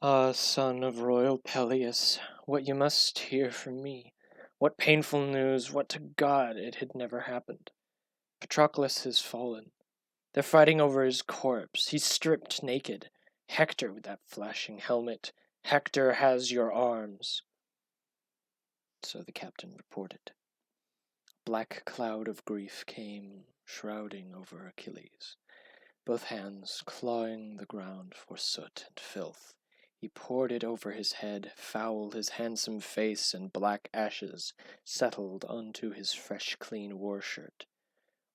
Ah, son of royal Peleus, what you must hear from me. What painful news, what to God it had never happened. Patroclus has fallen. They're fighting over his corpse. He's stripped naked. Hector with that flashing helmet. Hector has your arms. So the captain reported. Black cloud of grief came shrouding over Achilles, both hands clawing the ground for soot and filth. He poured it over his head, fouled his handsome face, and black ashes settled onto his fresh clean war shirt.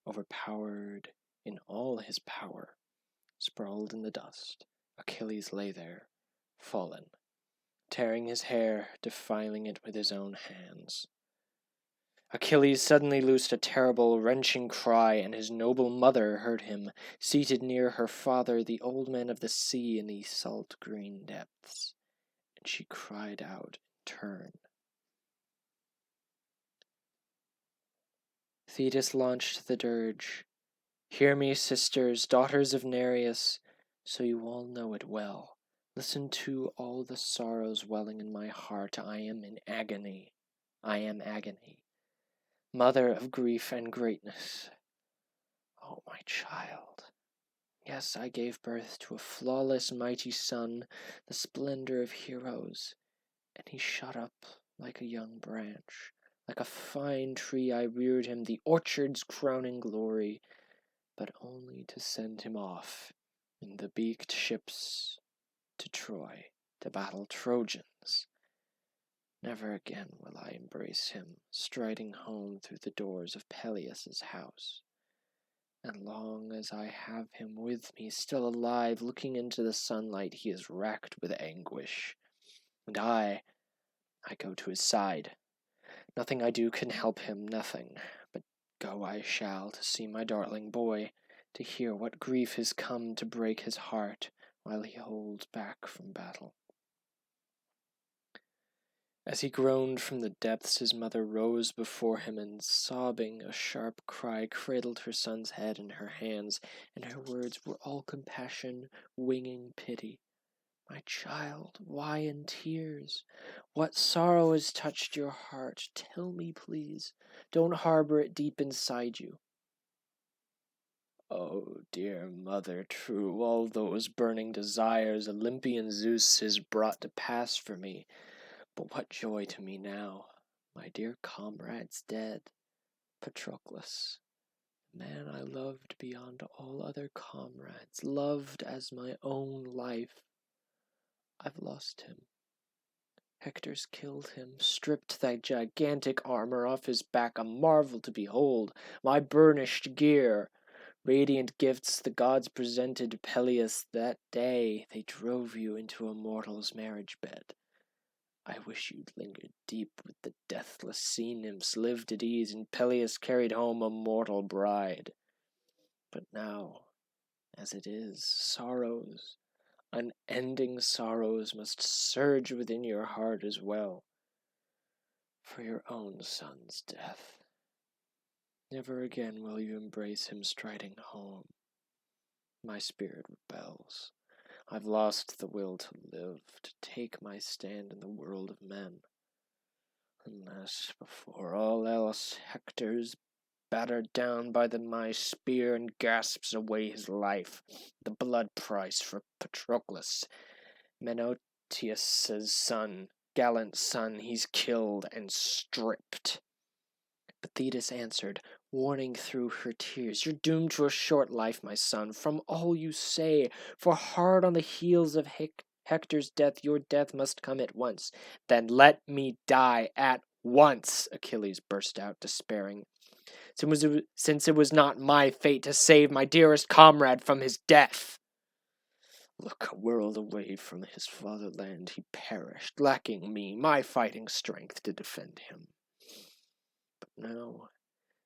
Overpowered in all his power, sprawled in the dust, Achilles lay there, fallen, tearing his hair, defiling it with his own hands. Achilles suddenly loosed a terrible, wrenching cry, and his noble mother heard him, seated near her father, the old man of the sea in the salt green depths, and she cried out in turn. Thetis launched the dirge. Hear me, sisters, daughters of Nereus, so you all know it well. Listen to all the sorrows welling in my heart. I am in agony. I am agony. Mother of grief and greatness. Oh, my child. Yes, I gave birth to a flawless, mighty son, the splendor of heroes, and he shot up like a young branch. Like a fine tree I reared him, the orchard's crowning glory, but only to send him off in the beaked ships to Troy, to battle Trojans. Never again will I embrace him, striding home through the doors of Peleus's house. And long as I have him with me, still alive, looking into the sunlight, he is racked with anguish. And I go to his side. Nothing I do can help him, nothing. But go I shall to see my darling boy, to hear what grief has come to break his heart while he holds back from battle. As he groaned from the depths, his mother rose before him, and sobbing a sharp cry, cradled her son's head in her hands, and her words were all compassion, winging pity. My child, why in tears? What sorrow has touched your heart? Tell me, please. Don't harbor it deep inside you. Oh, dear mother true, all those burning desires Olympian Zeus has brought to pass for me. But what joy to me now, my dear comrade's dead, Patroclus, the man I loved beyond all other comrades, loved as my own life. I've lost him. Hector's killed him, stripped that gigantic armor off his back, a marvel to behold, my burnished gear. Radiant gifts the gods presented to Peleus that day they drove you into a mortal's marriage bed. I wish you'd lingered deep with the deathless sea nymphs, lived at ease, and Peleus carried home a mortal bride. But now, as it is, sorrows, unending sorrows, must surge within your heart as well, for your own son's death. Never again will you embrace him striding home. My spirit rebels. I've lost the will to live, to take my stand in the world of men. Unless, before all else, Hector's battered down by my spear and gasps away his life, the blood price for Patroclus, Menoetius' son, gallant son, he's killed and stripped. But Thetis answered, warning through her tears, you're doomed to a short life, my son, from all you say, for hard on the heels of Hector's death, your death must come at once. Then let me die at once, Achilles burst out, despairing, since it was not my fate to save my dearest comrade from his death. Look, a world away from his fatherland he perished, lacking me, my fighting strength to defend him. But now,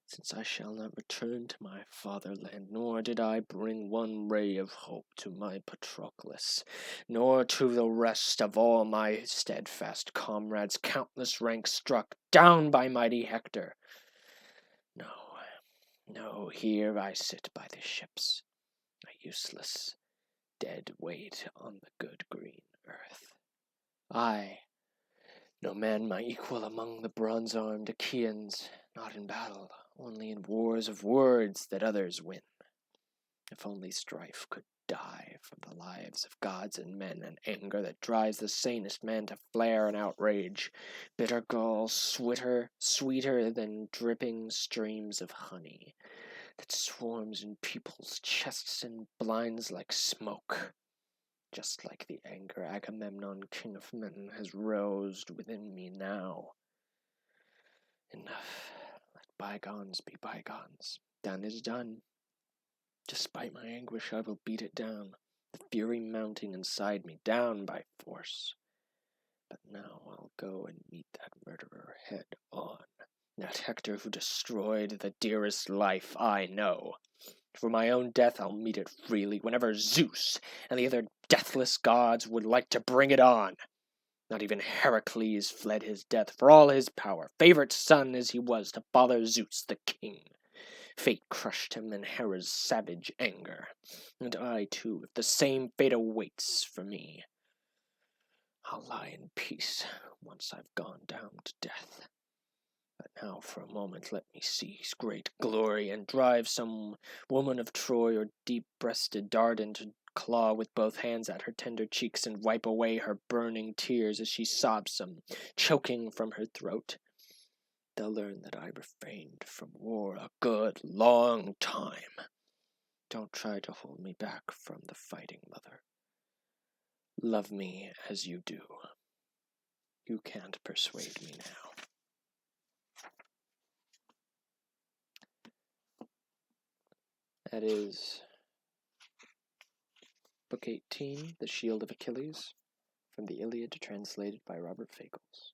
since I shall not return to my fatherland, nor did I bring one ray of hope to my Patroclus, nor to the rest of all my steadfast comrades, countless ranks struck down by mighty Hector. No, here I sit by the ships, a useless, dead weight on the good green earth. I, no man my equal among the bronze-armed Achaeans, not in battle, only in wars of words that others win. If only strife could die from the lives of gods and men, and anger that drives the sanest man to flare and outrage, bitter gall sweeter than dripping streams of honey, that swarms in people's chests and blinds like smoke, just like the anger Agamemnon, king of men, has roused within me now. Enough. Let bygones be bygones. Done is done. Despite my anguish, I will beat it down, the fury mounting inside me, down by force. But now I'll go and meet that murderer head on, that Hector who destroyed the dearest life I know. For my own death I'll meet it freely, whenever Zeus and the other deathless gods would like to bring it on. Not even Heracles fled his death for all his power, favorite son as he was to Father Zeus the king. Fate crushed him in Hera's savage anger, and I, too, if the same fate awaits for me, I'll lie in peace once I've gone down to death. But now for a moment let me seize great glory and drive some woman of Troy or deep-breasted Dardan to claw with both hands at her tender cheeks and wipe away her burning tears as she sobs them, choking from her throat. They'll learn that I refrained from war a good long time. Don't try to hold me back from the fighting, mother. Love me as you do. You can't persuade me now. That is Book 18, The Shield of Achilles, from the Iliad, translated by Robert Fagles.